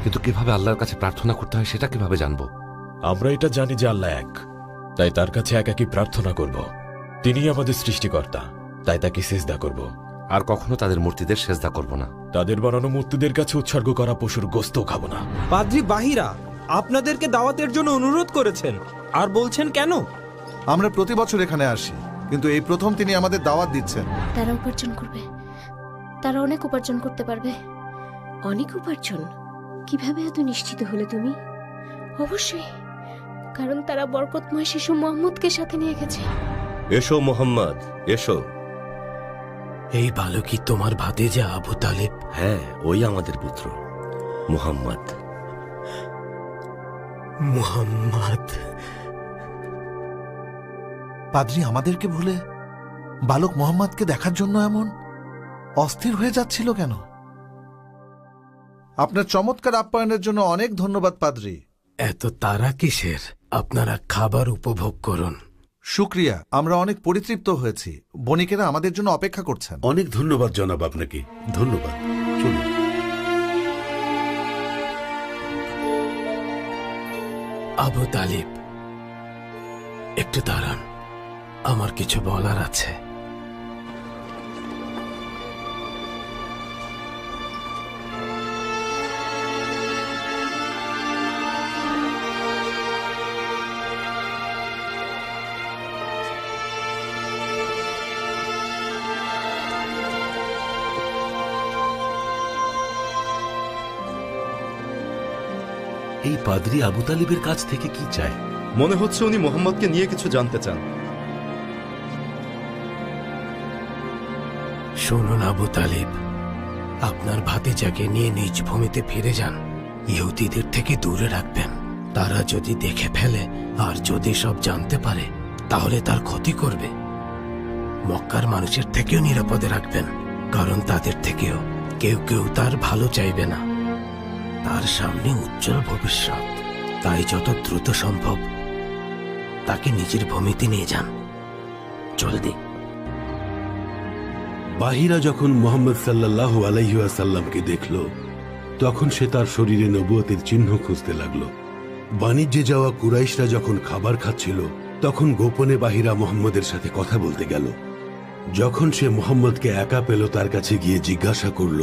কিন্তু কিভাবে আল্লাহর কাছে প্রার্থনা করতে হয় সেটা কিভাবে জানবো? আমরা এটা জানি যে আল্লাহ এক, তাই তার কাছে একাকী প্রার্থনা করব। তিনিই আমাদের সৃষ্টিকর্তা, তাই তাকে সিজদা করব। আর কখনো তাদের মূর্তিদের সেজদা করব না। তাদের বানানো মূর্তিদের কাছে উৎসর্গ করা পশুর গোস্তও খাবো না। পাদ্রী বাহিরা আপনাদেরকে দাওয়াতের জন্য অনুরোধ করেছেন, আর বলছেন কেন? আমরা প্রতি বছর এখানে আসি, কিন্তু এই প্রথম তিনি আমাদের দাওয়াত দিচ্ছেন। তারা উপার্জন করবে, তারা অনেক উপার্জন করতে পারবে। অনেক উপার্জন? কিভাবে এত নিশ্চিত হলে তুমি? অবশ্যই, কারণ তারা বরকতময় শিশু মোহাম্মদকে সাথে নিয়ে গেছে। এসো মোহাম্মদ, এসো। এই বালকই তোমার ভাতিজা আবু তালেব? হ্যাঁ, ওই আমাদের পুত্র মুহাম্মদ। মুহাম্মদ। পাদ্রী আমাদেরকে ভুলে বালক মোহাম্মদকে দেখার জন্য এমন অস্থির হয়ে যাচ্ছিল কেন? আপনার চমৎকার আপ্যায়নের জন্য অনেক ধন্যবাদ পাদ্রী। এত তারা কিসের? আপনারা খাবার উপভোগ করুন। শুক্রিয়া, আমরা অনেক পরিতৃপ্ত হয়েছি। বণিকেরা আমাদের জন্য অপেক্ষা করছেন। অনেক ধন্যবাদ জনাব আপনাকে। ধন্যবাদ। চলুন। আবু তালিব, একটু দাঁড়ান, আমার কিছু বলার আছে। এই পাদ্রী আবু তালিবের কাছ থেকে কি চায়? মনে হচ্ছে উনি মোহাম্মদকে নিয়ে কিছু জানতে চান। শুনুন আবু তালিব, আপনার ভাতিজাকে নিয়ে নিজ ভূমিতে ফিরে যান। ইহুদিদের থেকে দূরে রাখবেন। তারা যদি দেখে ফেলে আর যদি সব জানতে পারে তাহলে তার ক্ষতি করবে। মক্কার মানুষের থেকেও নিরাপদে রাখবেন, কারণ তাদের থেকেও কেউ কেউ তার ভালো চাইবে না। তার সামনে উজ্জ্বল ভবিষ্যৎ, তাই যত দ্রুত সম্ভব তাকে নিজের ভূমিতে নিয়ে যান। জলদি। বাহিরা যখন মোহাম্মদ সাল্লাল্লাহু আলাইহি ওয়াসাল্লামকে দেখল, তখন সে তার শরীরে নবুয়তের চিহ্ন খুঁজতে লাগলো। বাণিজ্যে যাওয়া কুরাইশরা যখন খাবার খাচ্ছিল, তখন গোপনে বাহিরা মোহাম্মদের সাথে কথা বলতে গেল। যখন সে মোহাম্মদকে একা পেল, তার কাছে গিয়ে জিজ্ঞাসা করল,